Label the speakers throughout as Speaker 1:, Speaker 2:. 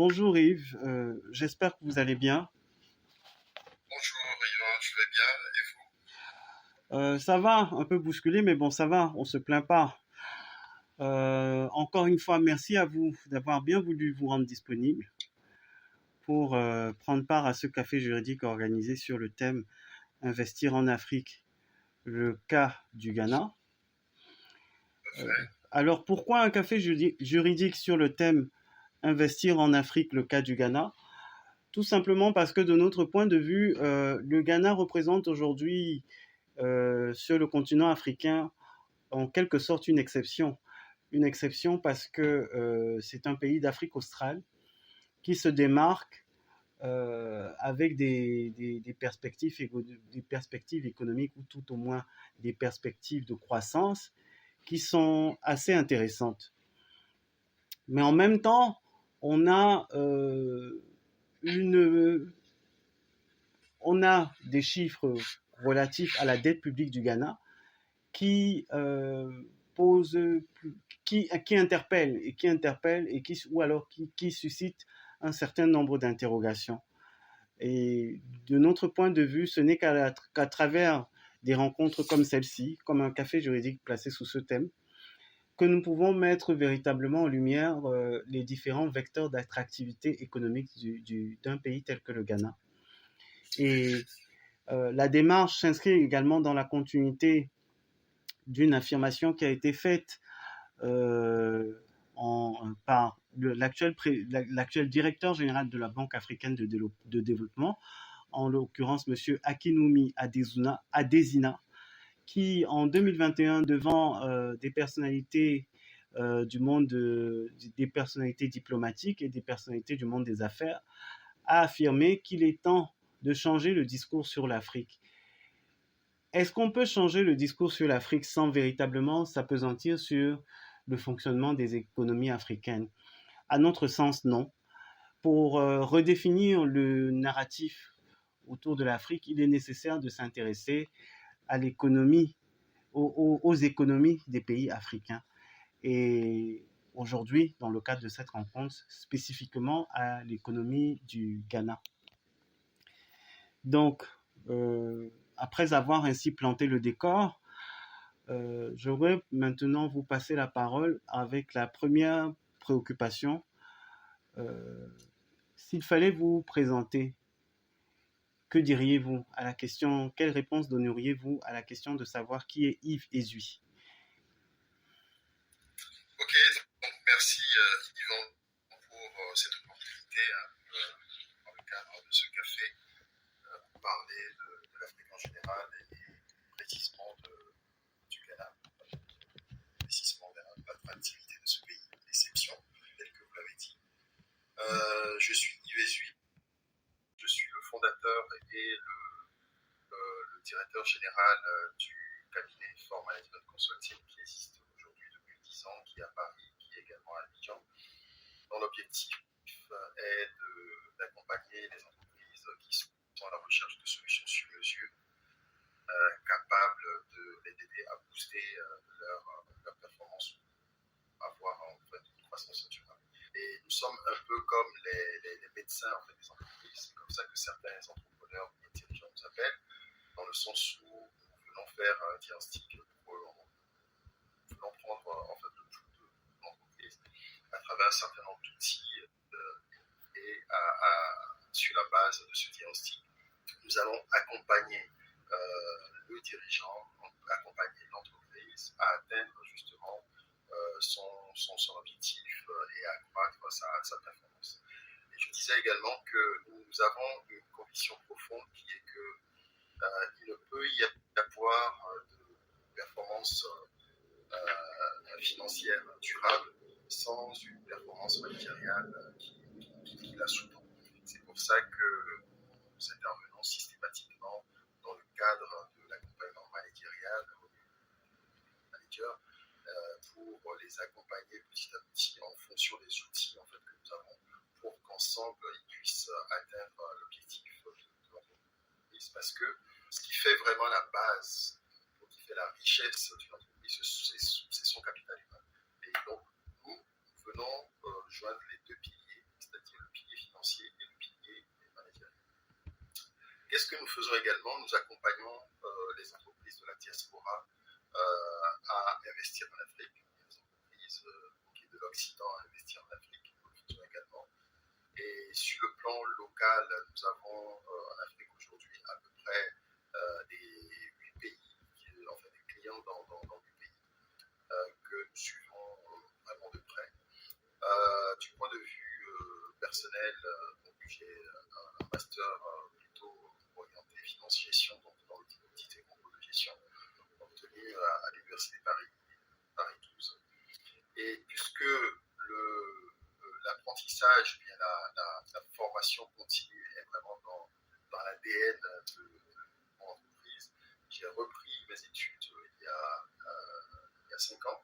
Speaker 1: Bonjour Yves, j'espère que vous allez bien.
Speaker 2: Bonjour Yvan, je vais bien et vous?
Speaker 1: Ça va, un peu bousculé, mais bon, ça va, on se plaint pas. Encore une fois, merci à vous d'avoir bien voulu vous rendre disponible pour prendre part à ce café juridique organisé sur le thème Investir en Afrique, le cas du Ghana. Euh,
Speaker 2: Parfait.
Speaker 1: alors, pourquoi un café juridique sur le thème Investir en Afrique, le cas du Ghana? Tout simplement parce que de notre point de vue, le Ghana représente aujourd'hui sur le continent africain en quelque sorte une exception. Une exception parce que c'est un pays d'Afrique australe qui se démarque avec des perspectives économiques ou tout au moins des perspectives de croissance qui sont assez intéressantes. Mais en même temps, on a, une, on a des chiffres relatifs à la dette publique du Ghana qui pose, interpelle et qui suscite un certain nombre d'interrogations. Et de notre point de vue, ce n'est qu'à travers des rencontres comme celle-ci, comme un café juridique placé sous ce thème, que nous pouvons mettre véritablement en lumière les différents vecteurs d'attractivité économique d'un pays tel que le Ghana. Et la démarche s'inscrit également dans la continuité d'une affirmation qui a été faite par l'actuel directeur général de la Banque africaine de développement, en l'occurrence M. Akinwumi Adesina, qui en 2021, devant des personnalités des personnalités diplomatiques et des personnalités du monde des affaires, a affirmé qu'il est temps de changer le discours sur l'Afrique. Est-ce qu'on peut changer le discours sur l'Afrique sans véritablement s'appesantir sur le fonctionnement des économies africaines? À notre sens, non. Pour redéfinir le narratif autour de l'Afrique, il est nécessaire de s'intéresser à l'économie, aux économies des pays africains. Et aujourd'hui, dans le cadre de cette rencontre, spécifiquement à l'économie du Ghana. Donc, après avoir ainsi planté le décor, j'aurais maintenant vous passer la parole avec la première préoccupation. S'il fallait vous présenter, que diriez-vous à la question, quelle réponse donneriez-vous à la question de savoir qui est Yves Ezui?
Speaker 2: Ok, donc merci Yvan pour cette opportunité dans le cadre de ce café pour parler de l'Afrique en général et précisément du Ghana, précisément de l'attractivité de ce pays, l'exception, tel que vous l'avez dit. Je suis Yves Ezui, je suis le fondateur et le directeur général du cabinet For Management Consulting qui existe aujourd'hui depuis 10 ans, qui est à Paris, qui est également à Abidjan, dont l'objectif est d'accompagner les entreprises qui sont à la recherche de solutions sur mesure, capables de les aider à booster leur performance, avoir en fait une croissance durable. Et nous sommes un peu comme les médecins en fait, des entreprises. C'est comme ça que certains entrepreneurs et dirigeants nous appellent, dans le sens où nous venons faire un diagnostic, nous venons prendre en fait le pouls de l'entreprise à travers un certain nombre d'outils et sur la base de ce diagnostic, nous allons accompagner le dirigeant, accompagner l'entreprise à atteindre justement son objectif et accroître sa performance. Et je disais également que nous avons une conviction profonde qui est qu'il ne peut y avoir de performance financière durable sans une performance managériale qui la sous-tend. C'est pour ça que nous intervenons systématiquement dans le cadre de l'accompagnement managérial des managers pour les accompagner petit à petit en fonction des outils en fait, que nous avons pour qu'ensemble ils puissent atteindre l'objectif de l'entreprise. Parce que ce qui fait vraiment la base, qui fait la richesse d'une entreprise, c'est son capital humain. Et donc, nous venons joindre les deux piliers, c'est-à-dire le pilier Et ce que nous faisons également, nous accompagnons les entreprises de la diaspora à investir en Afrique, les entreprises de l'Occident à investir en Afrique, nous le faisons également. Et sur le plan local, nous avons en Afrique aujourd'hui à peu près des 8 pays, enfin des clients dans 8 pays que nous suivons vraiment de près. Du point de vue personnel, donc j'ai un master plutôt orienté financier-gestion, donc dans l'audit et contrôle de gestion, obtenu à l'Université Paris 12. Et puisque l'apprentissage, bien la formation continue est vraiment dans l'ADN de mon entreprise, j'ai repris mes études il y a 5 ans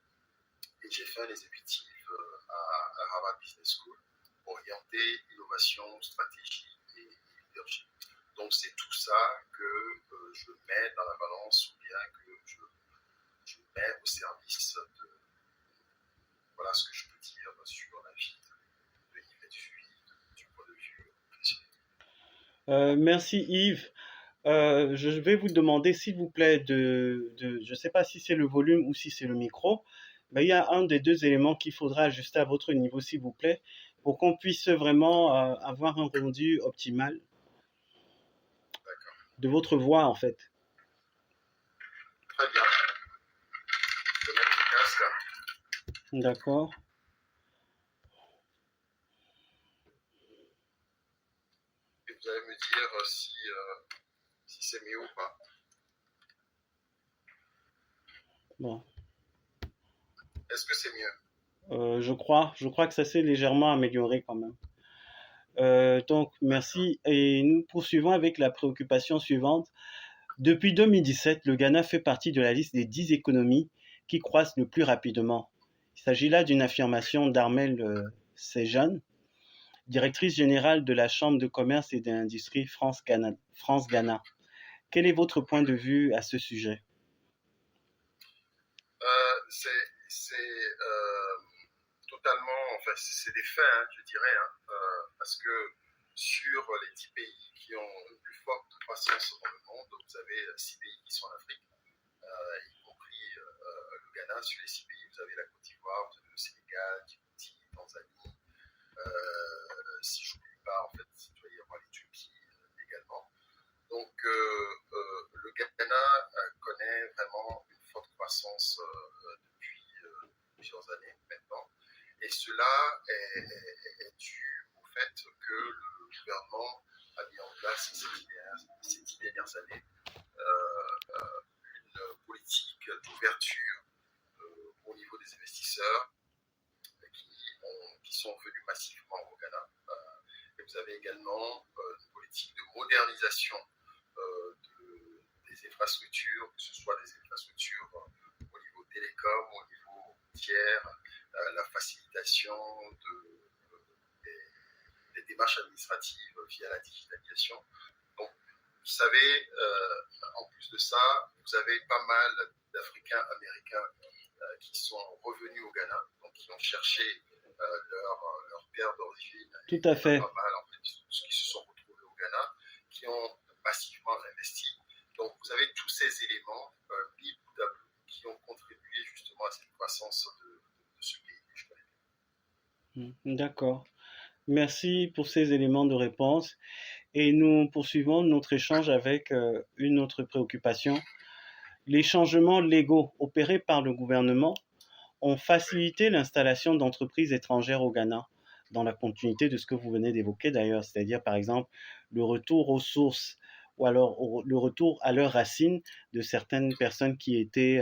Speaker 2: et j'ai fait un exécutif à Harvard Business School orienté innovation, stratégie et leadership. Donc c'est tout ça que je mets dans la balance ou bien que je mets au service de voilà ce que je peux dire sur la vie de Yves et du point de vue professionnel.
Speaker 1: Merci Yves. Je vais vous demander, s'il vous plaît, je ne sais pas si c'est le volume ou si c'est le micro, mais il y a un des deux éléments qu'il faudra ajuster à votre niveau, s'il vous plaît, pour qu'on puisse vraiment avoir un rendu optimal de votre voix, en fait.
Speaker 2: Très bien. Je vais mettre le casque.
Speaker 1: D'accord.
Speaker 2: Et vous allez me dire si c'est mieux ou pas.
Speaker 1: Bon.
Speaker 2: Est-ce que c'est mieux?
Speaker 1: Je crois que ça s'est légèrement amélioré quand même. Donc, merci. Et nous poursuivons avec la préoccupation suivante. Depuis 2017, le Ghana fait partie de la liste des 10 économies qui croissent le plus rapidement. Il s'agit là d'une affirmation d'Armelle Sejan, directrice générale de la Chambre de commerce et d'industrie France-Ghana. Quel est votre point de vue à ce sujet?
Speaker 2: C'est totalement, enfin c'est des faits, hein, je dirais, parce que sur les 10 pays qui ont une plus forte croissance dans le monde, vous avez 6 pays qui sont en Afrique, y compris le Ghana. Sur les 6 pays, vous avez la Côte d'Ivoire, vous avez le Sénégal, Djibouti, Tanzanie. Si je n'oublie pas, en fait, il doit y avoir l'Éthiopie également. Donc, le Ghana connaît vraiment une forte croissance depuis plusieurs années maintenant. Et cela est dû au fait que le gouvernement a mis en place ces 10 dernières années une politique d'ouverture au niveau des investisseurs qui sont venus massivement au Ghana. Et vous avez également une politique de modernisation des infrastructures, que ce soit des infrastructures au niveau télécom, au niveau routière, la facilitation des démarches administratives via la digitalisation. Donc, vous savez, en plus de ça, vous avez pas mal d'Africains américains qui sont revenus au Ghana, donc qui ont cherché leur terre d'origine.
Speaker 1: Tout à fait.
Speaker 2: Pas mal, en fait, qui se sont retrouvés au Ghana, qui ont massivement investi. Donc, vous avez tous ces éléments mis bout à bout qui ont contribué justement à cette croissance de ce pays que je connais.
Speaker 1: D'accord. Merci pour ces éléments de réponse. Et nous poursuivons notre échange avec une autre préoccupation. Les changements légaux opérés par le gouvernement ont facilité l'installation d'entreprises étrangères au Ghana, dans la continuité de ce que vous venez d'évoquer d'ailleurs, c'est-à-dire par exemple le retour aux sources ou alors le retour à leurs racines de certaines personnes qui étaient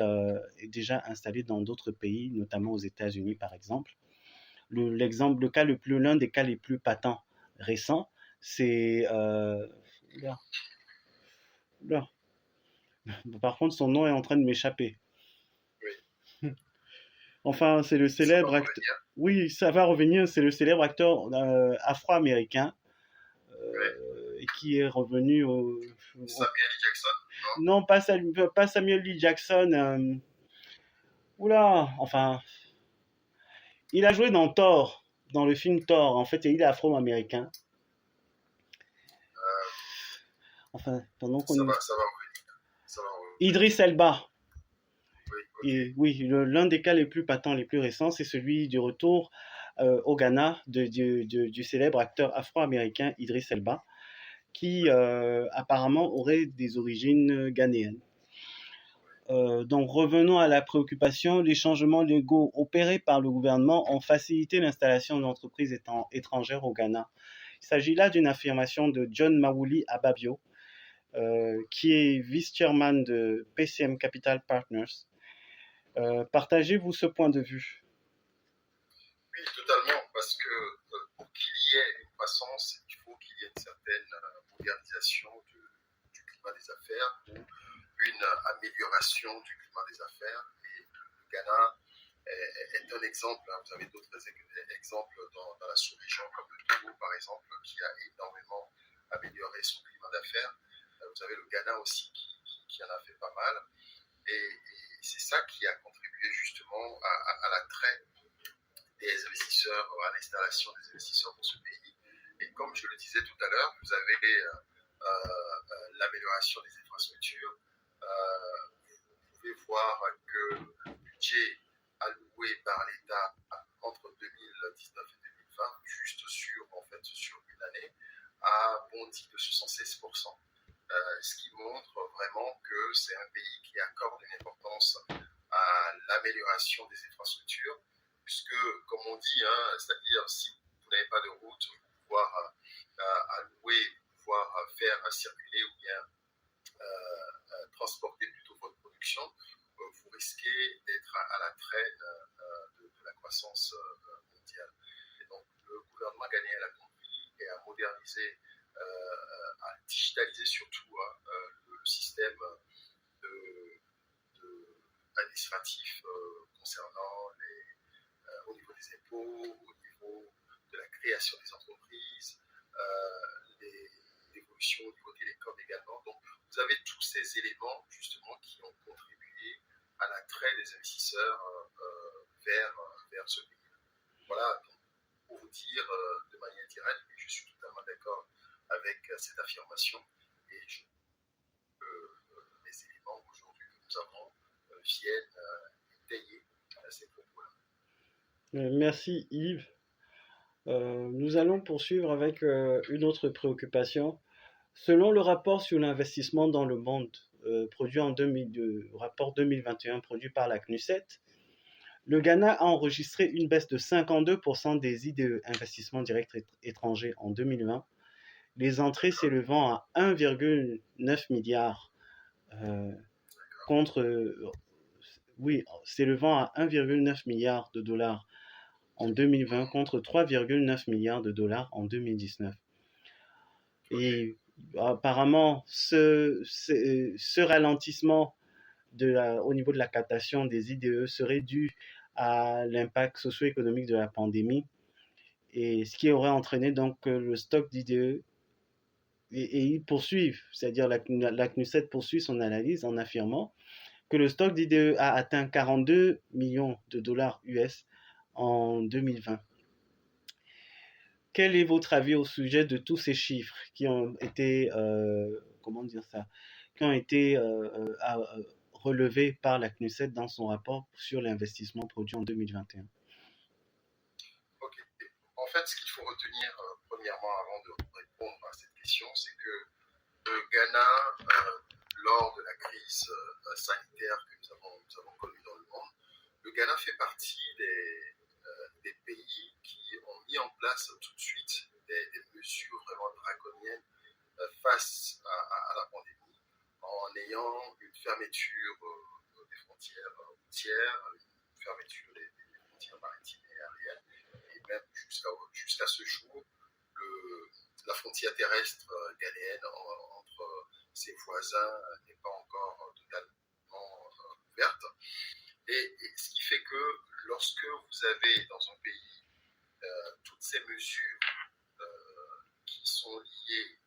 Speaker 1: déjà installées dans d'autres pays, notamment aux États-Unis par exemple. L'un des cas les plus patents récents, c'est par contre, son nom est en train de m'échapper.
Speaker 2: Oui.
Speaker 1: Enfin, c'est le célèbre acteur. Oui, ça va revenir. C'est le célèbre acteur afro-américain qui est revenu au.
Speaker 2: Samuel L. Jackson?
Speaker 1: Non, pas Samuel L. Jackson. Oula, enfin, il a joué dans Thor, dans le film Thor. En fait, il est afro-américain. Enfin, pendant
Speaker 2: Ça
Speaker 1: qu'on
Speaker 2: va,
Speaker 1: est...
Speaker 2: ça va revenir. Ça va
Speaker 1: Idriss
Speaker 2: revenir.
Speaker 1: Elba.
Speaker 2: Oui, ok.
Speaker 1: Et oui, l'un des cas les plus patents, les plus récents, c'est celui du retour au Ghana du célèbre acteur afro-américain Idriss Elba, qui apparemment aurait des origines ghanéennes. Donc revenons à la préoccupation. Les changements légaux opérés par le gouvernement ont facilité l'installation d'entreprises étrangères au Ghana. Il s'agit là d'une affirmation de John Mawuli Ababio, qui est vice-chairman de PCM Capital Partners. Partagez-vous ce point de vue?
Speaker 2: Oui, totalement, parce que pour qu'il y ait une croissance, il faut qu'il y ait une certaine modernisation du climat des affaires ou une amélioration du climat des affaires. Et le Ghana est un exemple. Vous avez d'autres exemples dans la sous-région, comme le Togo, par exemple, qui a énormément amélioré son climat d'affaires. Vous avez le Ghana aussi qui en a fait pas mal. Et c'est ça qui a contribué justement à l'attrait des investisseurs, à l'installation des investisseurs dans ce pays. Et comme je le disais tout à l'heure, vous avez l'amélioration des infrastructures. Vous pouvez voir que le budget alloué par l'État entre 2019 et 2020, juste sur une année, a bondi de 76%. Ce qui montre vraiment que c'est un pays qui accorde une importance à l'amélioration des infrastructures, puisque, comme on dit, c'est-à-dire si vous n'avez pas de route, pouvoir allouer, pouvoir faire circuler ou bien transporter plutôt votre production, vous risquez d'être à la traîne de la croissance mondiale. Et donc, le gouvernement ghanéen a compris et a modernisé, a digitalisé surtout le système administratif concernant au niveau des impôts, au niveau de la création des entreprises, l'évolution au niveau télécom également. Donc, vous avez tous ces éléments justement qui ont contribué à l'attrait des investisseurs vers ce pays. Voilà, donc, pour vous dire de manière directe, je suis totalement d'accord avec cette affirmation et les éléments aujourd'hui que nous avons viennent étayer ces propos-là.
Speaker 1: Merci Yves. Nous allons poursuivre avec une autre préoccupation. Selon le rapport sur l'investissement dans le monde, rapport 2021 produit par la CNUSET, le Ghana a enregistré une baisse de 52% des IDE, investissements directs étrangers, en 2020, les entrées s'élevant à 1,9 milliard s'élevant à 1,9 milliard de dollars en 2020 contre 3,9 milliards de dollars en 2019. Et apparemment, ce ralentissement au niveau de la captation des IDE serait dû à l'impact socio-économique de la pandémie, et ce qui aurait entraîné donc le stock d'IDE, et ils poursuivent, c'est-à-dire la CNUSET poursuit son analyse en affirmant que le stock d'IDE a atteint 42 millions de dollars US en 2020. Quel est votre avis au sujet de tous ces chiffres qui ont été, relevés par la CNUSET dans son rapport sur l'investissement produit en 2021?
Speaker 2: Ok. En fait, ce qu'il faut retenir, premièrement, avant de répondre à cette question, c'est que le Ghana, lors de la crise sanitaire que nous avons connue dans le monde, le Ghana fait partie des pays qui ont mis en place tout de suite des mesures vraiment draconiennes face à la pandémie, en ayant une fermeture des frontières routières, une fermeture des frontières maritimes et aériennes, et même jusqu'à ce jour, la frontière terrestre ghanéenne entre ses voisins n'est pas encore totalement ouverte. Et ce qui fait que lorsque vous avez dans un pays toutes ces mesures qui sont liées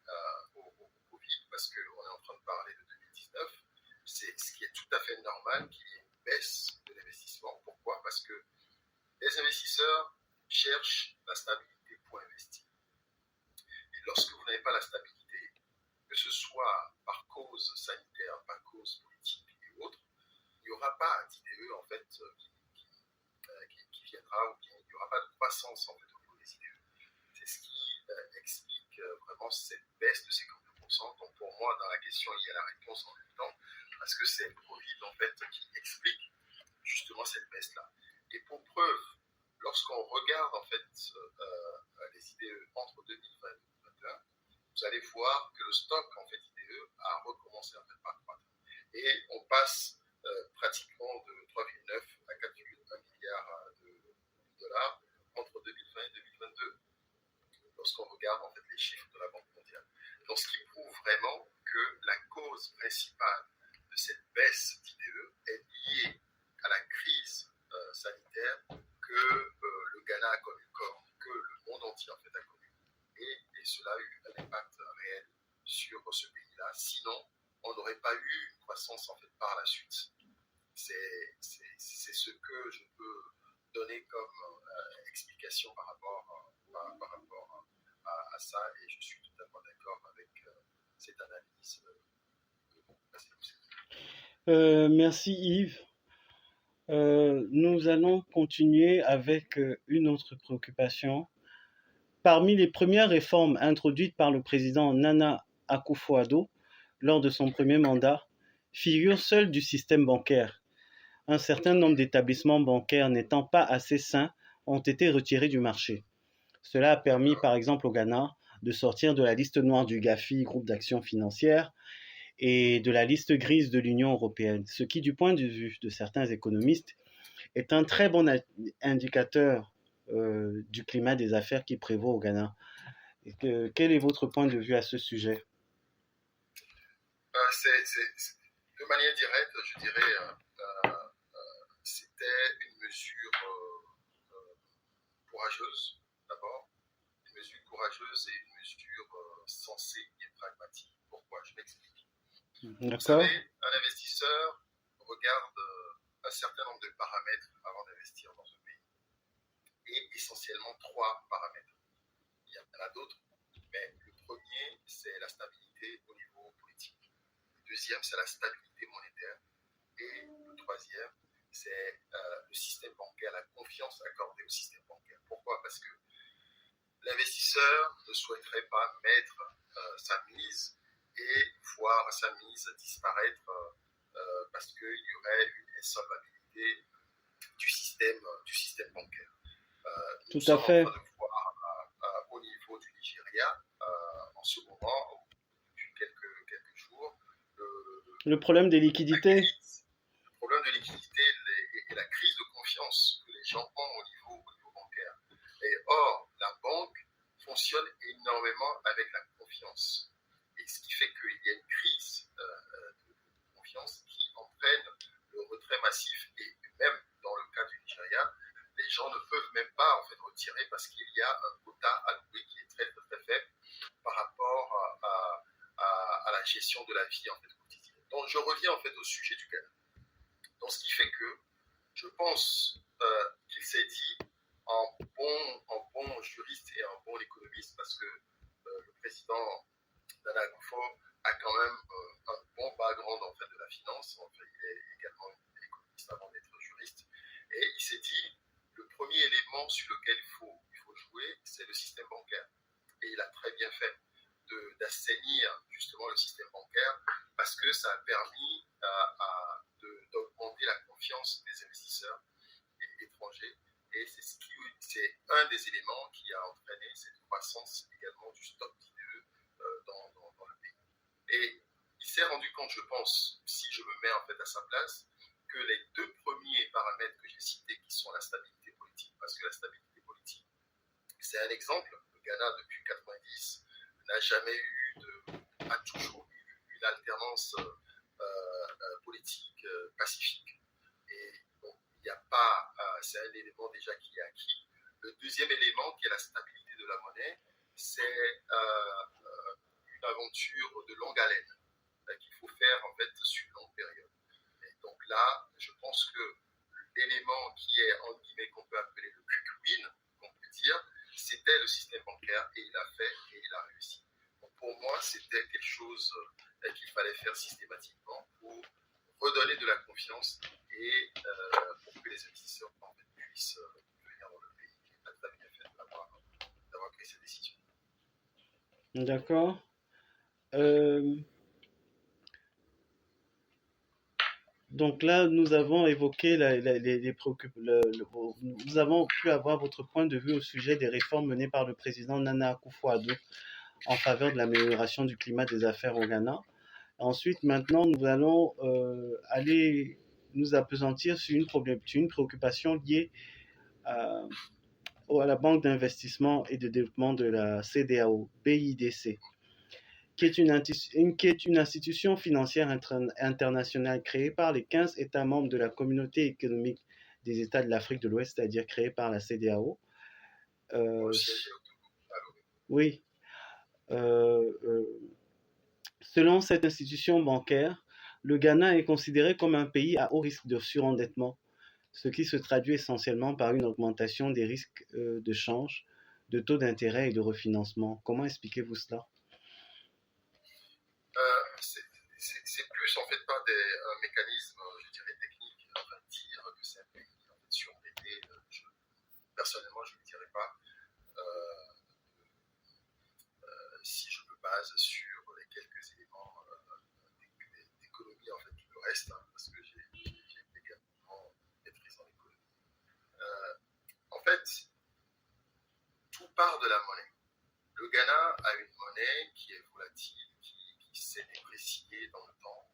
Speaker 2: au Covid, parce qu'on est en train de parler de 2019, c'est ce qui est tout à fait normal qu'il y ait une baisse de l'investissement. Pourquoi? Parce que les investisseurs cherchent la stabilité pour investir. Et lorsque vous n'avez pas la stabilité, que ce soit par cause sanitaire, par cause politique et autres, il n'y aura pas d'IDE en fait qui viendra, ou il n'y aura pas de croissance en fait au niveau des IDE. C'est ce qui explique vraiment cette baisse de 52%. Donc pour moi, dans la question, il y a la réponse en même temps, parce que c'est le Covid en fait qui explique justement cette baisse-là. Et pour preuve, lorsqu'on regarde en fait les IDE entre 2020 et 2021, vous allez voir que le stock en fait IDE a recommencé en fait par croître. Et on passe pratiquement de 3,9 à 4,1 milliards de dollars entre 2020 et 2022, lorsqu'on regarde en fait les chiffres de la Banque mondiale. Donc ce qui prouve vraiment que la cause principale de cette baisse d'IDE est liée à la crise sanitaire que le Ghana a connu, que le monde entier en fait a connu. Et cela a eu un impact réel sur ce pays-là. Sinon, on n'aurait pas eu une croissance en fait par la suite. C'est ce que je peux donner comme explication par rapport à ça, et je suis totalement d'accord avec cette analyse.
Speaker 1: Merci Yves. Nous allons continuer avec une autre préoccupation. Parmi les premières réformes introduites par le président Nana Akufo-Addo lors de son premier mandat, figure celle du système bancaire. Un certain nombre d'établissements bancaires n'étant pas assez sains ont été retirés du marché. Cela a permis par exemple au Ghana de sortir de la liste noire du GAFI, groupe d'action financière, et de la liste grise de l'Union européenne, ce qui, du point de vue de certains économistes, est un très bon indicateur du climat des affaires qui prévaut au Ghana. Quel est votre point de vue à ce sujet?
Speaker 2: De manière directe, je dirais, c'était une mesure courageuse, d'abord, une mesure courageuse et une mesure sensée et pragmatique. Pourquoi? Je m'explique. Vous savez, un investisseur regarde un certain nombre de paramètres avant d'investir dans un pays. Et essentiellement 3 paramètres. Il y en a d'autres, mais le premier, c'est la stabilité au niveau politique. Le deuxième, c'est la stabilité monétaire. Et le troisième, c'est le système bancaire, la confiance accordée au système bancaire. Pourquoi? Parce que l'investisseur ne souhaiterait pas mettre sa mise et voir sa mise disparaître parce qu'il y aurait une insolvabilité du système bancaire.
Speaker 1: Tout à fait.
Speaker 2: Nous sommes en train de voir au niveau du Nigeria, en ce moment, depuis quelques jours,
Speaker 1: le problème des liquidités.
Speaker 2: Le problème de liquidité et la crise de confiance que les gens ont au niveau bancaire. Et or, la banque fonctionne énormément avec la confiance. Et ce qui fait qu'il y a une crise de confiance qui entraîne le retrait massif. Et même dans le cas du Nigeria, les gens ne peuvent même pas en fait retirer parce qu'il y a un quota alloué qui est très très très faible par rapport à la gestion de la vie en fait quotidienne. Donc je reviens en fait au sujet du Ghana. Donc ce qui fait que je pense qu'il s'est dit en bon juriste et en bon économiste, parce que le président Nana Akufo a quand même un bon background en fait de la finance. En fait, il est également économiste avant d'être juriste. Et il s'est dit, le premier élément sur lequel il faut jouer, c'est le système bancaire. Et il a très bien fait d'assainir justement le système bancaire parce que ça a permis d'augmenter la confiance des investisseurs étrangers. Et c'est un des éléments qui a entraîné cette croissance également du stock d'IDE dans le pays. Et il s'est rendu compte, je pense, si je me mets en fait à sa place, que les 2 premiers paramètres que j'ai cités, qui sont la stabilité politique, parce que la stabilité politique, c'est un exemple. Le Ghana, depuis 90, n'a jamais a toujours eu une alternance politique pacifique. Et bon, il n'y a pas, c'est un élément déjà qui est acquis. Le deuxième élément, qui est la stabilité de la monnaie, c'est une aventure de longue haleine qu'il faut faire en fait sur une longue période. Et donc là, je pense que l'élément qui est en guillemets qu'on peut appeler le quick win, qu'on peut dire, c'était le système bancaire, et il a fait et il a réussi. Donc pour moi, c'était quelque chose qu'il fallait faire systématiquement pour redonner de la confiance et pour que les investisseurs en fait, puissent venir dans le pays. Il a très bien fait d'avoir pris cette décision.
Speaker 1: D'accord. Euh, donc là, nous avons évoqué nous avons pu avoir votre point de vue au sujet des réformes menées par le président Nana Akufo-Addo en faveur de l'amélioration du climat des affaires au Ghana. Ensuite, maintenant, nous allons aller nous appesantir sur sur une préoccupation liée à, à la Banque d'investissement et de développement de la CEDEAO, BIDC, qui est une institution financière internationale créée par les 15 États membres de la Communauté économique des États de l'Afrique de l'Ouest, c'est-à-dire créée par la CEDEAO.
Speaker 2: Dont le
Speaker 1: Euh,
Speaker 2: siège est à Lomé.
Speaker 1: oui. Euh, euh, Selon cette institution bancaire, le Ghana est considéré comme un pays à haut risque de surendettement, ce qui se traduit essentiellement par une augmentation des risques de change, de taux d'intérêt et de refinancement. Comment expliquez-vous cela?
Speaker 2: C'est plus en fait pas un mécanisme, je dirais, technique, enfin, dire que c'est un pays en fait, surendetté. Personnellement, je ne le dirais pas. Euh, si je me base sur les quelques éléments d'économie, en fait, tout le reste, hein, parce que j'ai également maîtrise en économie. En fait, tout part de la monnaie. Le Ghana a une monnaie qui est volatile, qui s'est dépréciée dans le temps.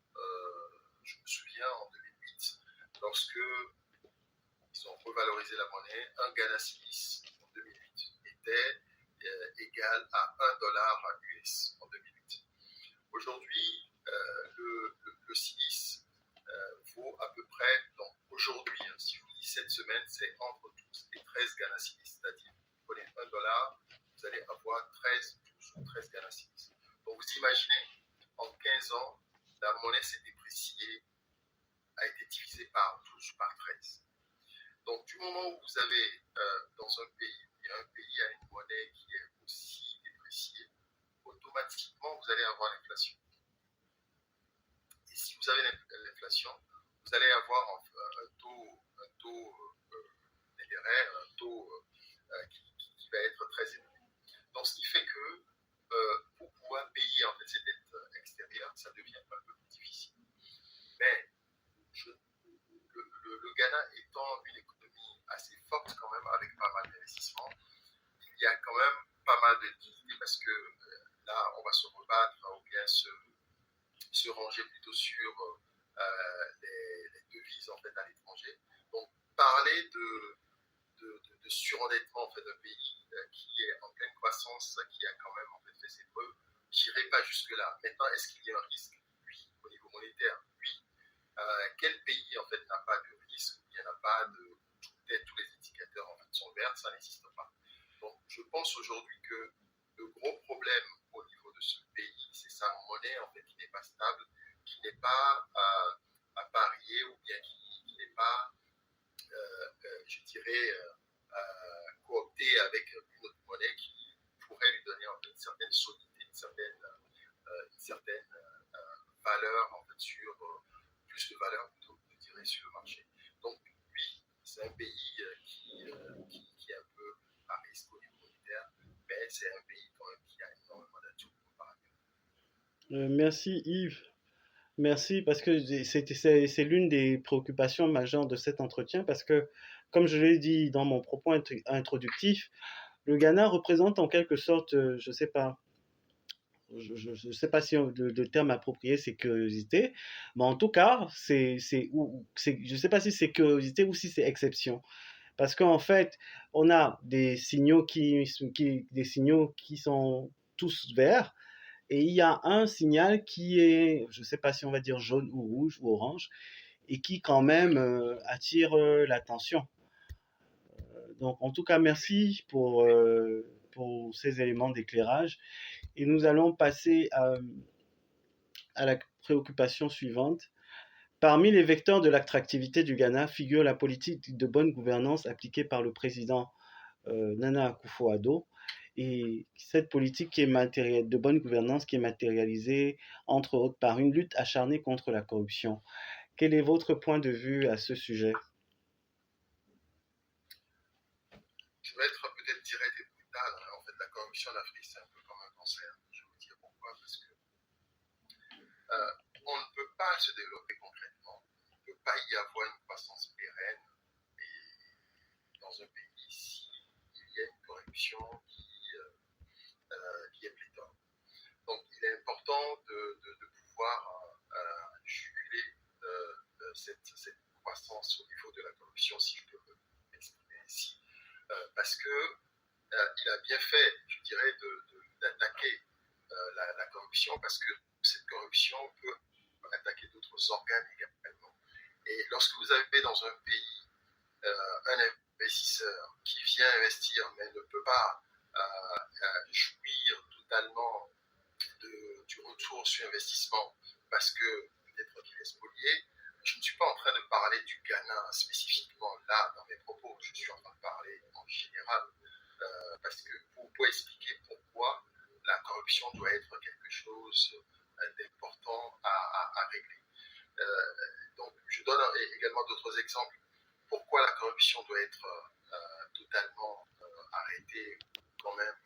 Speaker 2: Je me souviens en 2008, lorsque ils ont revalorisé la monnaie, un Ghana Cedis en 2008 était égal à $1 US en 2008. Aujourd'hui, le Cedis vaut à peu près, donc aujourd'hui, hein, si je vous dis cette semaine, c'est entre 12 et 13 Ghana Cedis, c'est-à-dire vous prenez $1, vous allez avoir 13, 12 ou 13 Ghana Cedis. Donc vous imaginez, en 15 ans, la monnaie s'est dépréciée, a été divisée par 12 ou par 13. Donc du moment où vous avez dans un pays a une monnaie qui est aussi dépréciée, automatiquement vous allez avoir l'inflation. Et si vous avez l'inflation, vous allez avoir un taux d'intérêt, un taux qui va être très élevé. Donc ce qui fait que pour pouvoir payer en fait cette dette extérieure, ça devient un peu plus difficile. Mais le Ghana étant une économie assez forte quand même, avec pas mal d'investissements, il y a quand même pas mal de liquidités parce que là, on va se rebattre ou bien se ranger plutôt sur les devises en fait à l'étranger. Donc parler de surendettement en fait d'un pays qui est en pleine croissance, qui a quand même en fait fait ses preuves, j'irai pas jusque là. Maintenant, est-ce qu'il y a un risque? Oui. Au niveau monétaire, oui. Quel pays en fait n'a pas de risque? Il n'y en a pas de tous les indicateurs en fait sont verts, ça n'existe pas. Donc je pense aujourd'hui que le gros problème au niveau de ce pays, c'est sa monnaie en fait qui n'est pas stable, qui n'est pas à parier ou bien qui n'est pas, je dirais, cooptée avec une autre monnaie qui pourrait lui donner en fait une certaine solidité, une certaine valeur en fait sur plus de valeur plutôt, je dirais, sur le marché. Donc oui, c'est un pays qui est un peu à risque au niveau monétaire, mais c'est un pays quand même qui a énormément d'atouts par ailleurs.
Speaker 1: Merci Yves. Merci parce que c'est l'une des préoccupations majeures de cet entretien parce que, comme je l'ai dit dans mon propos introductif, le Ghana représente en quelque sorte, je sais pas, je sais pas si le terme approprié c'est curiosité, mais en tout cas, je sais pas si c'est curiosité ou si c'est exception. Parce qu'en fait, on a des signaux qui sont tous verts, et il y a un signal qui est, je ne sais pas si on va dire jaune ou rouge ou orange, et qui quand même attire l'attention. Donc en tout cas, merci pour ces éléments d'éclairage. Et nous allons passer à la préoccupation suivante. Parmi les vecteurs de l'attractivité du Ghana figure la politique de bonne gouvernance appliquée par le président Nana Akufo-Addo, et cette politique de bonne gouvernance qui est matérialisée, entre autres, par une lutte acharnée contre la corruption. Quel est votre point de vue à ce sujet?
Speaker 2: Je vais être peut-être direct et brutal. En fait, la corruption en Afrique, c'est un peu comme un cancer. Je vais vous dire pourquoi. Parce que on ne peut pas se développer concrètement. Il ne peut pas y avoir une croissance pérenne dans un pays s'il y a une corruption qui est pléthore. Donc, il est important de pouvoir juguler cette croissance au niveau de la corruption, si je peux m'exprimer ainsi. Parce que il a bien fait, je dirais, d'attaquer la corruption, parce que cette corruption peut attaquer d'autres organes également. Et lorsque vous avez dans un pays un investisseur qui vient investir mais ne peut pas jouir totalement du retour sur investissement parce que peut-être qu'il est spolié, je ne suis pas en train de parler du Ghana spécifiquement là dans mes propos, je suis en train de parler en général, parce que pour expliquer pourquoi la corruption doit être quelque chose d'important à régler. Donc, je donne également d'autres exemples. Pourquoi la corruption doit être totalement arrêtée, quand même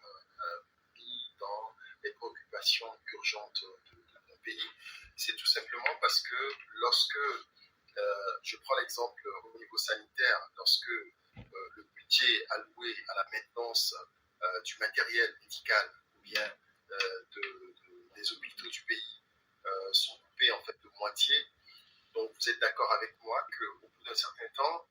Speaker 2: mis dans les préoccupations urgentes de mon pays? C'est tout simplement parce que lorsque, je prends l'exemple au niveau sanitaire, lorsque le budget alloué à la maintenance du matériel médical ou bien des hôpitaux du pays sont coupés en fait de moitié. Donc vous êtes d'accord avec moi qu'au bout d'un certain temps,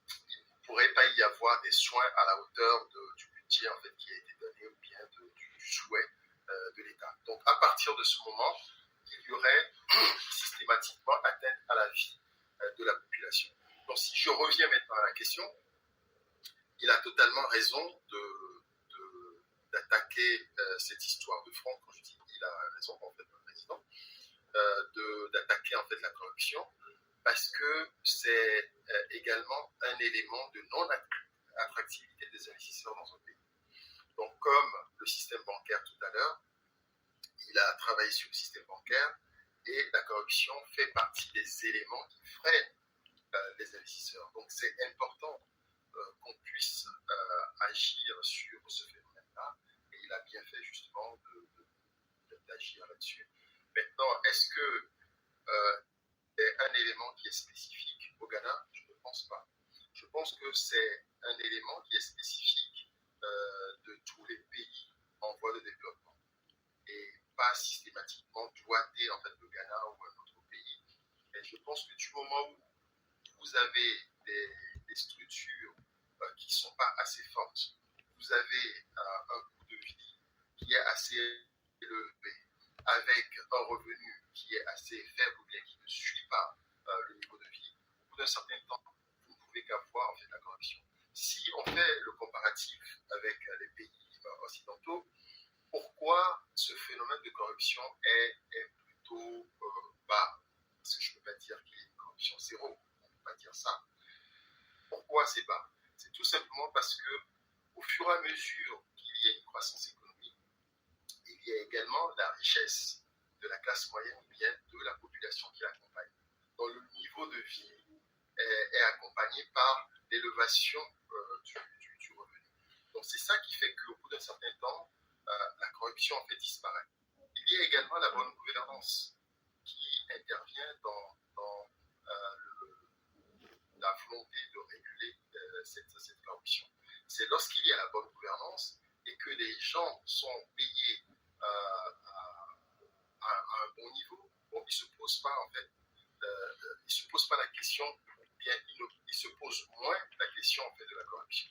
Speaker 2: il ne pourrait pas y avoir des soins à la hauteur du budget en fait, qui a été donné ou bien du souhait de l'État. Donc à partir de ce moment, il y aurait systématiquement atteinte à la vie de la population. Donc si je reviens maintenant à la question, il a totalement raison d'attaquer cette histoire de front. Quand je dis il a raison, en fait, le président, d'attaquer en fait la corruption, parce que c'est également un élément de non-attractivité des investisseurs dans un pays. Donc, comme le système bancaire tout à l'heure, il a travaillé sur le système bancaire et la corruption fait partie des éléments qui freinent les investisseurs. Donc, c'est important qu'on puisse agir sur ce phénomène-là, et il a bien fait justement d'agir là-dessus. Maintenant, est-ce que c'est un élément qui est spécifique au Ghana? Je ne pense pas. Je pense que c'est un élément qui est spécifique de tous les pays en voie de développement et pas systématiquement doigté en fait le Ghana ou un autre pays. Et je pense que du moment où vous avez des structures qui ne sont pas assez fortes, vous avez un coût de vie qui est assez élevé, avec un revenu qui est assez faible ou bien qui ne suit pas le niveau de vie, au bout d'un certain temps, vous ne pouvez qu'avoir en fait, la corruption. Si on fait le comparatif avec les pays occidentaux, pourquoi ce phénomène de corruption est plutôt bas? Parce que je ne peux pas dire qu'il y a une corruption zéro, on ne peut pas dire ça. Pourquoi c'est bas? C'est tout simplement parce que au fur et à mesure qu'il y a une croissance économique, il y a également la richesse de la classe moyenne ou bien de la population qui l'accompagne. Donc le niveau de vie est accompagné par l'élévation du revenu. Donc c'est ça qui fait qu'au bout d'un certain temps, la corruption en fait disparaît. Il y a également la bonne gouvernance qui intervient dans la volonté de réguler cette corruption. C'est lorsqu'il y a la bonne gouvernance et que les gens sont payés à un bon niveau, bon, ils ne se posent pas en fait, ils se posent pas la question, bien ils se posent moins la question en fait de la corruption.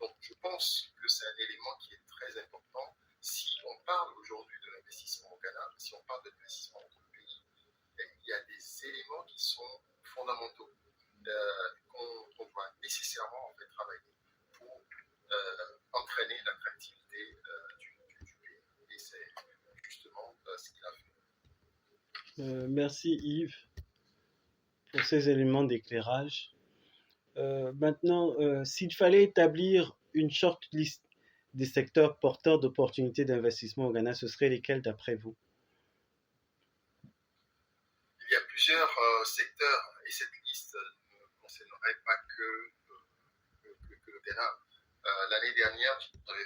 Speaker 2: Donc je pense que c'est un élément qui est très important. Si on parle aujourd'hui de l'investissement au Ghana, si on parle de l'investissement dans le pays, il y a des éléments qui sont fondamentaux qu'on doit nécessairement en fait, travailler pour entraîner l'attractivité du pays. Et c'est justement ce qu'il a fait.
Speaker 1: Merci Yves pour ces éléments d'éclairage. Maintenant, s'il fallait établir une short list des secteurs porteurs d'opportunités d'investissement au Ghana, ce seraient lesquels d'après vous?
Speaker 2: Il y a plusieurs secteurs et cette liste ne concernerait pas que le Ghana. L'année dernière, j'avais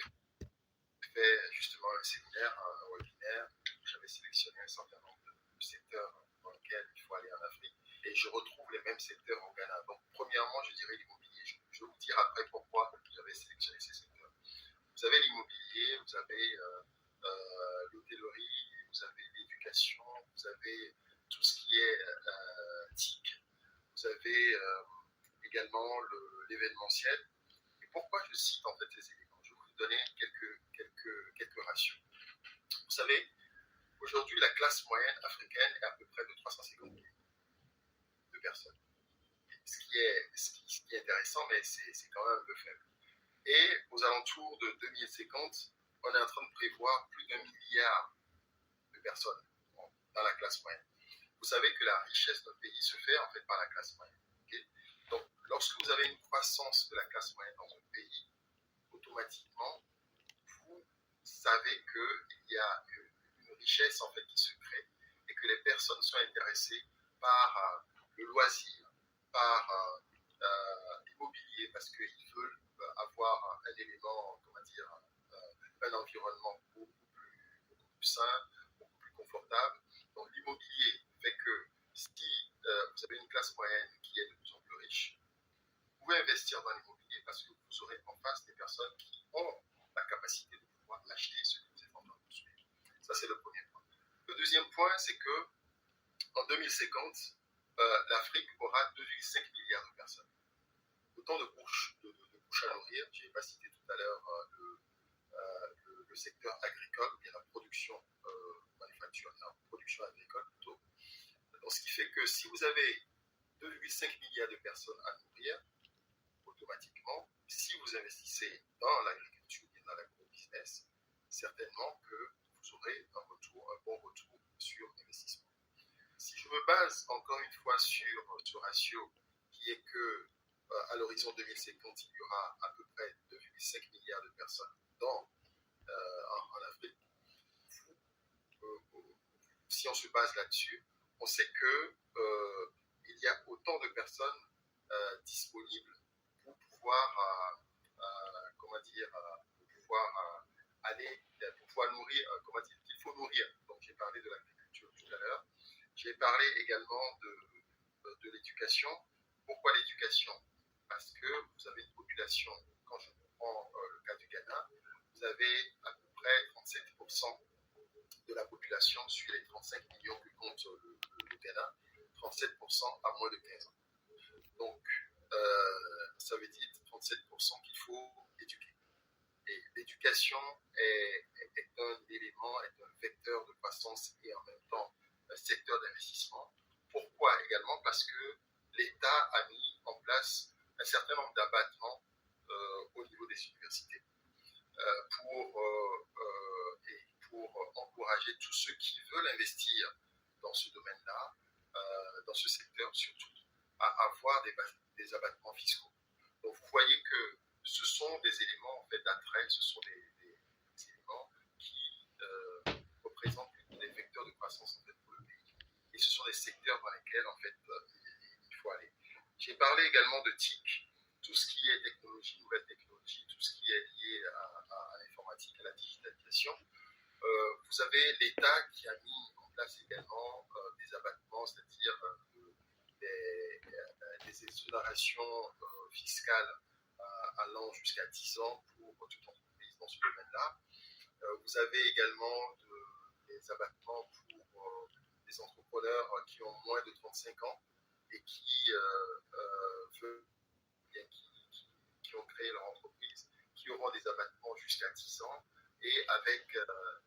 Speaker 2: fait justement un séminaire, un webinaire, où j'avais sélectionné un certain nombre de secteurs dans lesquels il faut aller en Afrique. Et je retrouve les mêmes secteurs au Ghana. Donc, premièrement, je dirais l'immobilier. Je vais vous dire après pourquoi j'avais sélectionné ces secteurs. Vous avez l'immobilier, vous avez l'hôtellerie, vous avez l'éducation, vous avez tout ce qui est TIC, vous avez également l'événementiel. Et pourquoi je cite en fait les éléments? Je vais vous donner quelques ratios. Vous savez, aujourd'hui, la classe moyenne africaine est à peu près de 350 millions de personnes. Ce qui est intéressant, mais c'est quand même un peu faible. Et aux alentours de 2050, on est en train de prévoir plus d'1 milliard de personnes dans la classe moyenne. Vous savez que la richesse de notre pays se fait en fait par la classe moyenne. Okay? Donc, lorsque vous avez une croissance de la classe moyenne dans un pays, automatiquement, vous savez qu'il y a une richesse en fait qui se crée et que les personnes sont intéressées par le loisir, par l'immobilier, parce qu'ils veulent avoir un élément, comment dire, un environnement beaucoup plus sain, beaucoup plus confortable. Donc l'immobilier fait que si vous avez une classe moyenne qui est de plus en plus riche, vous pouvez investir dans l'immobilier parce que vous aurez en face des personnes qui ont la capacité de pouvoir acheter ce que vous êtes en train de construire. Ça, c'est le premier point. Le deuxième point, c'est que en 2050, l'Afrique aura 2,5 milliards de personnes. Autant de bouches à nourrir. Je n'ai pas cité tout à l'heure le secteur agricole, ou bien la production manufacturière, la production agricole plutôt. Donc, ce qui fait que si vous avez 2,5 milliards de personnes à nourrir, automatiquement, si vous investissez dans l'agriculture et dans l'agro-business, certainement que vous aurez un bon retour sur investissement. Si je me base encore une fois sur ce ratio qui est que à l'horizon 2050, il y aura à peu près 2,5 milliards de personnes en Afrique. Si on se base là-dessus, on sait qu'il y a autant de personnes disponibles pour pouvoir, pour pouvoir nourrir, qu'il faut nourrir. Donc j'ai parlé de l'agriculture tout à l'heure. J'ai parlé également de l'éducation. Pourquoi l'éducation? Parce que vous avez une population, quand je prends le cas du Ghana, vous avez à peu près 37% de la population sur les 35 millions que compte le Ghana, 37% à moins de 15 ans. Donc, ça veut dire 37% qu'il faut éduquer. Et l'éducation est un élément, est un vecteur de croissance et en même temps un secteur d'investissement. Pourquoi également? Parce que l'État a mis en place un certain nombre d'abattements au niveau des universités pour encourager tous ceux qui veulent investir dans ce domaine-là, dans ce secteur surtout, à avoir des abattements fiscaux. Donc vous voyez que ce sont des éléments en fait d'attrait, ce sont des éléments qui représentent des vecteurs de croissance en fait, pour le pays. Et ce sont des secteurs dans lesquels en fait il faut aller. J'ai parlé également de TIC, tout ce qui est technologie, nouvelle technologie, tout ce qui est lié à l'informatique, à la digitalisation. Vous avez l'État qui a mis en place également des abattements, c'est-à-dire des exonérations fiscales allant jusqu'à 10 ans pour toute entreprise dans ce domaine-là. Vous avez également des abattements pour des entrepreneurs qui ont moins de 35 ans et qui ont créé leur entreprise, qui auront des abattements jusqu'à 10 ans et avec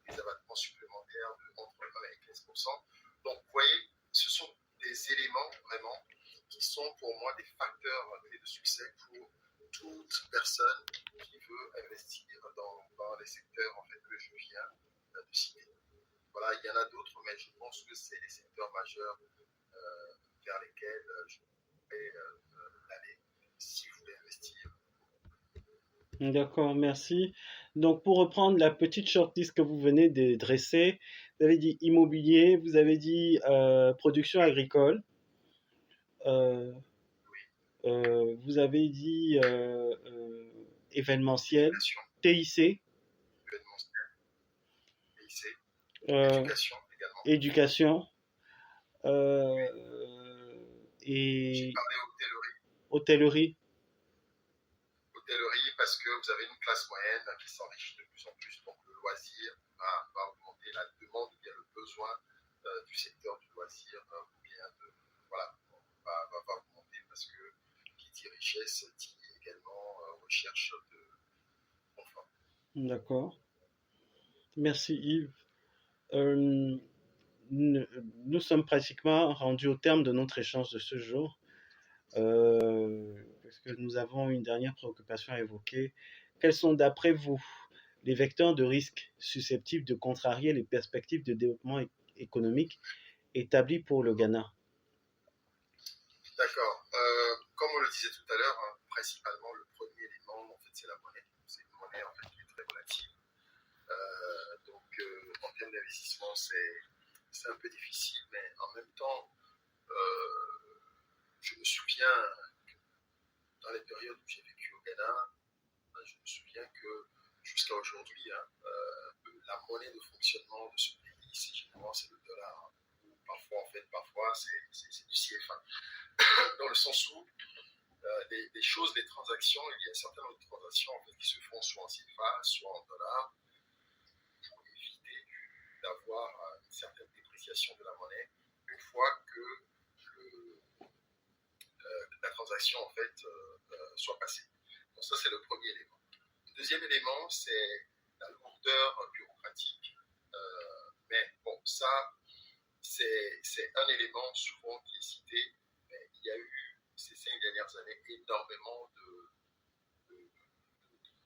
Speaker 2: des abattements supplémentaires entre 1 et 15%. Donc, vous voyez, ce sont des éléments vraiment qui sont pour moi des facteurs de succès pour toute personne qui veut investir dans les secteurs en fait, que je viens de citer. Voilà, il y en a d'autres, mais je pense que c'est les secteurs majeurs vers lesquels je pourrais aller si vous voulez investir.
Speaker 1: D'accord, merci. Donc, pour reprendre la petite shortlist que vous venez de dresser, vous avez dit immobilier, vous avez dit production agricole, euh,
Speaker 2: Oui,
Speaker 1: vous avez dit événementiel,
Speaker 2: éducation,
Speaker 1: TIC,
Speaker 2: événementiel, lycée,
Speaker 1: euh,
Speaker 2: éducation également.
Speaker 1: éducation
Speaker 2: Oui,
Speaker 1: euh,
Speaker 2: j'ai
Speaker 1: et
Speaker 2: parlé hôtellerie.
Speaker 1: hôtellerie.
Speaker 2: Hôtellerie parce que vous avez une classe moyenne qui s'enrichit de plus en plus, donc le loisir va augmenter la demande ou bien le besoin du secteur du loisir ou bien voilà, va augmenter parce que qui dit richesse dit également recherche de confort.
Speaker 1: D'accord. Merci Yves. Euh, nous, nous sommes pratiquement rendus au terme de notre échange de ce jour. Parce que nous avons une dernière préoccupation à évoquer. Quels sont, d'après vous, les vecteurs de risque susceptibles de contrarier les perspectives de développement économique établies pour le Ghana?
Speaker 2: D'accord. Comme on le disait tout à l'heure, hein, principalement le premier élément, en fait, c'est la monnaie. C'est une monnaie en fait, qui est très volatile. Donc, en termes d'investissement, c'est un peu difficile, mais en même temps, euh, je me souviens, dans les périodes où j'ai vécu au Ghana, je me souviens que jusqu'à aujourd'hui, hein, la monnaie de fonctionnement de ce pays, c'est généralement c'est le dollar. Hein. Parfois, en fait, parfois, c'est du CFA. Dans le sens où des choses, des transactions, il y a certaines autres transactions en fait, qui se font soit en CFA, soit en dollars, pour éviter d'avoir une certaine dépréciation de la monnaie une fois que le, la transaction en fait soit passée. Donc ça c'est le premier élément. Le deuxième élément c'est la lourdeur bureaucratique. Mais bon, ça c'est un élément souvent qui est cité, mais il y a eu ces 5 dernières années énormément de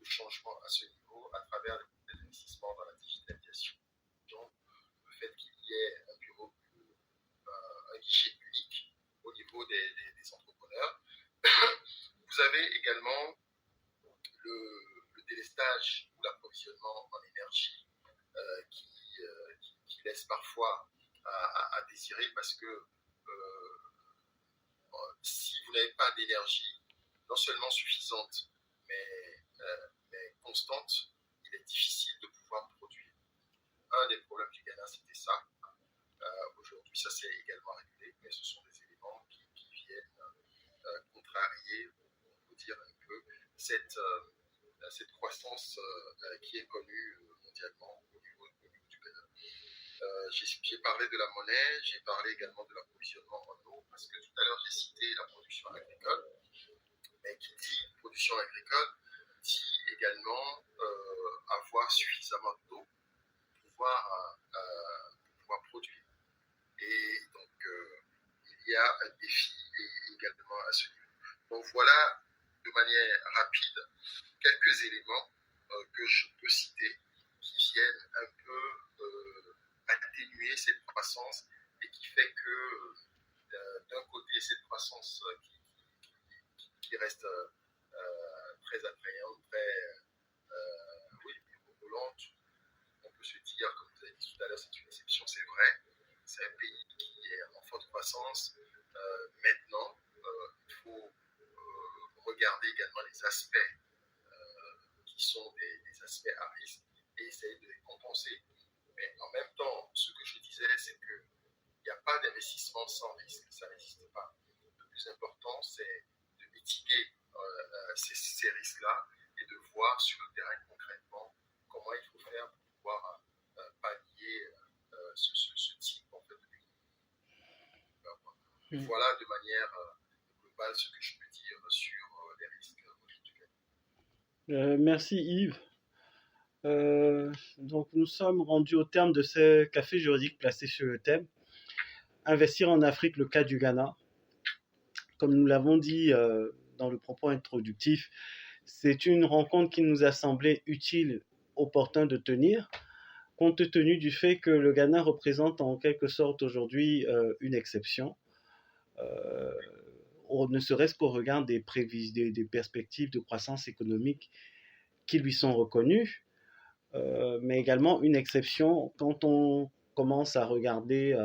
Speaker 2: changements à ce niveau à travers les investissements dans la digitalisation. Le fait qu'il y ait un bureau, un guichet unique au niveau des entrepreneurs. Vous avez également le délestage ou l'approvisionnement en énergie qui laisse parfois à désirer parce que si vous n'avez pas d'énergie non seulement suffisante mais constante, il est difficile de pouvoir produire. Un des problèmes du Ghana, c'était ça. Aujourd'hui, ça s'est également réglé, mais ce sont des éléments qui viennent contrarier, on peut dire un peu, cette croissance qui est connue mondialement au niveau du Ghana. J'ai parlé de la monnaie, j'ai parlé également de l'approvisionnement en eau, parce que tout à l'heure j'ai cité la production agricole, mais qui dit production agricole dit également avoir suffisamment d'eau pour pouvoir produire. Et donc, il y a un défi également à ce niveau. Donc voilà, de manière rapide, quelques éléments que je peux citer qui viennent un peu atténuer cette croissance et qui fait que d'un côté, cette croissance qui reste très attrayante, très oui, volante, on peut se dire, comme vous avez dit tout à l'heure, c'est une exception, c'est vrai. C'est un pays qui est en forte croissance. Maintenant, il faut regarder également les aspects qui sont des aspects à risque et essayer de les compenser. Mais en même temps, ce que je disais, c'est qu'il n'y a pas d'investissement sans risque. Ça n'existe pas. Le plus important, c'est de mitiguer ces risques-là et de voir sur le terrain concrètement comment il faut faire pour pouvoir pallier ce type en fait, de voilà de manière globale ce que je peux dire sur les risques individuels.
Speaker 1: Merci Yves. Donc nous sommes rendus au terme de ce café juridique placé sur le thème Investir en Afrique, le cas du Ghana. Comme nous l'avons dit dans le propos introductif, c'est une rencontre qui nous a semblé utile, opportun de tenir, compte tenu du fait que le Ghana représente en quelque sorte aujourd'hui une exception, ne serait-ce qu'au regard des perspectives de croissance économique qui lui sont reconnus, mais également une exception quand on commence à regarder,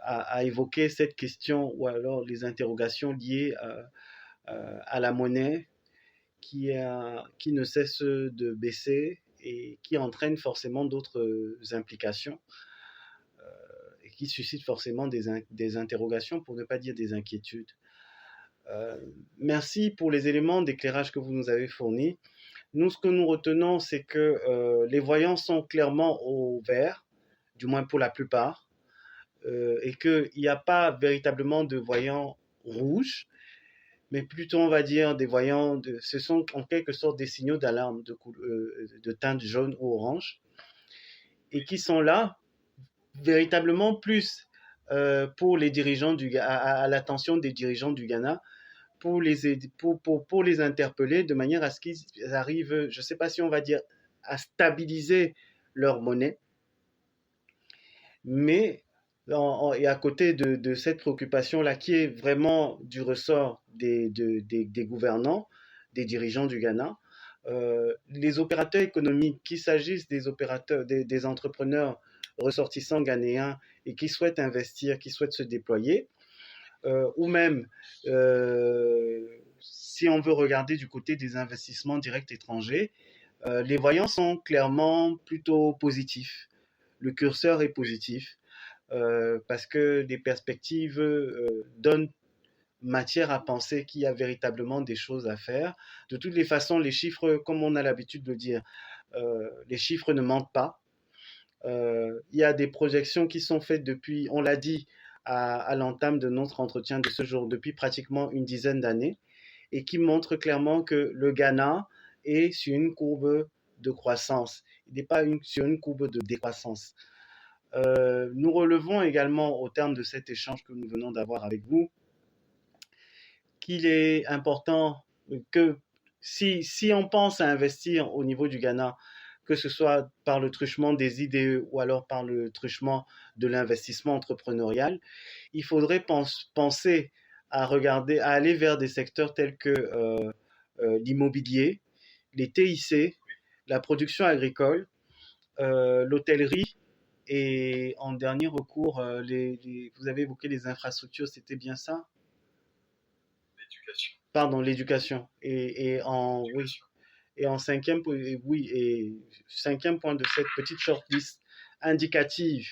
Speaker 1: à évoquer cette question ou alors les interrogations liées à la monnaie qui ne cesse de baisser et qui entraîne forcément d'autres implications et qui suscite forcément des interrogations, pour ne pas dire des inquiétudes. Merci pour les éléments d'éclairage que vous nous avez fournis. Nous, ce que nous retenons, c'est que les voyants sont clairement au vert, du moins pour la plupart, et qu'il n'y a pas véritablement de voyants rouges, mais plutôt, on va dire, des voyants, ce sont en quelque sorte des signaux d'alarme de teinte jaune ou orange, et qui sont là véritablement plus pour les dirigeants à l'attention des dirigeants du Ghana, pour les interpeller de manière à ce qu'ils arrivent, je ne sais pas si on va dire, à stabiliser leur monnaie, mais et à côté de cette préoccupation-là qui est vraiment du ressort des gouvernants, des dirigeants du Ghana, les opérateurs économiques, qu'il s'agisse des opérateurs, des entrepreneurs ressortissants ghanéens et qui souhaitent investir, qui souhaitent se déployer, ou même si on veut regarder du côté des investissements directs étrangers, les voyants sont clairement plutôt positifs. Le curseur est positif parce que les perspectives donnent matière à penser qu'il y a véritablement des choses à faire. De toutes les façons, les chiffres, comme on a l'habitude de le dire, les chiffres ne mentent pas. Il y a des projections qui sont faites depuis, on l'a dit, à l'entame de notre entretien de ce jour, depuis pratiquement une dizaine d'années, et qui montrent clairement que le Ghana est sur une courbe de croissance. Il n'est pas sur une courbe de décroissance. Nous relevons également, au terme de cet échange que nous venons d'avoir avec vous, qu'il est important que si on pense à investir au niveau du Ghana, que ce soit par le truchement des IDE ou alors par le truchement de l'investissement entrepreneurial, il faudrait penser à regarder, à aller vers des secteurs tels que l'immobilier, les TIC, la production agricole, l'hôtellerie et en dernier recours, vous avez évoqué les infrastructures, c'était bien ça?
Speaker 2: L'éducation.
Speaker 1: Pardon, l'éducation. Oui, et en cinquième, oui, et cinquième point de cette petite shortlist indicative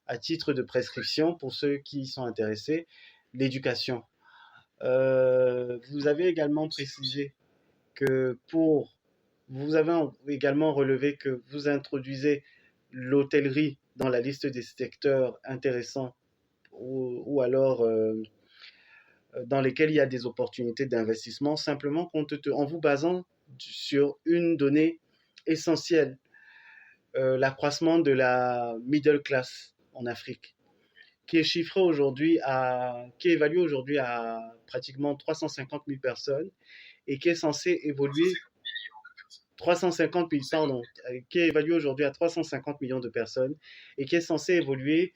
Speaker 1: à titre de prescription pour ceux qui sont intéressés, l'éducation. Vous avez également précisé que vous avez également relevé que vous introduisez l'hôtellerie dans la liste des secteurs intéressants ou alors dans lesquels il y a des opportunités d'investissement, simplement en vous basant sur une donnée essentielle, l'accroissement de la middle class en Afrique, qui est qui est évalué aujourd'hui à pratiquement 350 000 personnes et qui est censé évoluer 350 000, pardon, qui est évalué aujourd'hui à 350 millions de personnes et qui est censé évoluer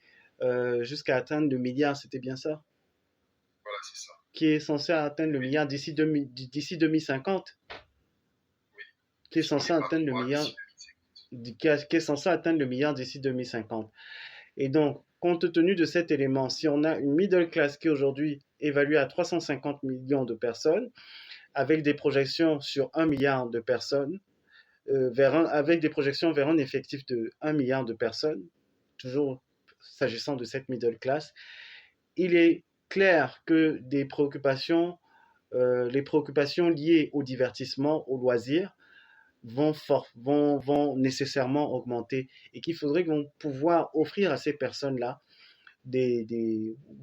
Speaker 1: jusqu'à atteindre le milliard, c'était bien ça?
Speaker 2: Voilà, c'est ça.
Speaker 1: Qui est censé atteindre le milliard d'ici 2050,
Speaker 2: Oui.
Speaker 1: qui est censé atteindre le milliard, qui est censé atteindre le milliard d'ici 2050. Et donc, compte tenu de cet élément, si on a une middle class qui est aujourd'hui évaluée à 350 millions de personnes, avec des projections sur 1 milliard de personnes, avec des projections vers un effectif de 1 milliard de personnes, toujours s'agissant de cette middle class, il est clair que les préoccupations liées au divertissement, au loisir, vont nécessairement augmenter et qu'il faudrait pouvoir offrir à ces personnes-là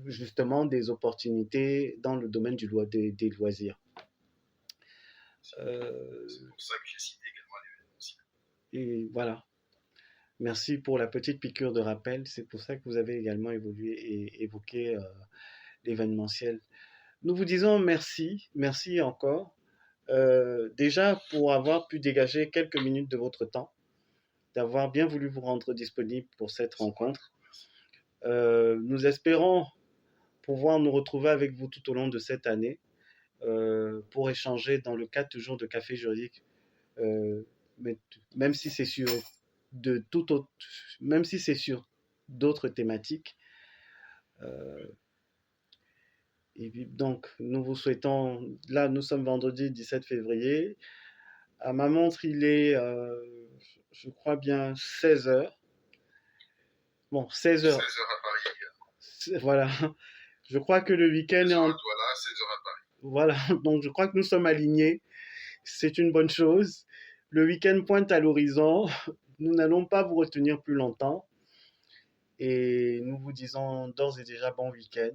Speaker 1: justement des opportunités dans le domaine des loisirs.
Speaker 2: C'est pour ça que j'ai cité également l'événementiel.
Speaker 1: Et voilà. Merci pour la petite piqûre de rappel. C'est pour ça que vous avez également évoqué l'événementiel. Nous vous disons merci encore. Déjà pour avoir pu dégager quelques minutes de votre temps, d'avoir bien voulu vous rendre disponible pour cette rencontre. Nous espérons pouvoir nous retrouver avec vous tout au long de cette année pour échanger dans le cadre toujours de Café Juridique mais même si c'est sur de tout autre, même si c'est sur d'autres thématiques. Euh, et puis, donc, nous vous souhaitons, là, nous sommes vendredi 17 février. À ma montre, il est, je crois bien, 16 heures. Bon, 16 heures.
Speaker 2: 16 heures à Paris.
Speaker 1: Voilà. Je crois que le week-end
Speaker 2: 16
Speaker 1: est
Speaker 2: heures
Speaker 1: en...
Speaker 2: à Douala, 16 heures à Paris.
Speaker 1: Voilà. Donc, je crois que nous sommes alignés. C'est une bonne chose. Le week-end pointe à l'horizon. Nous n'allons pas vous retenir plus longtemps. Et nous vous disons d'ores et déjà bon week-end.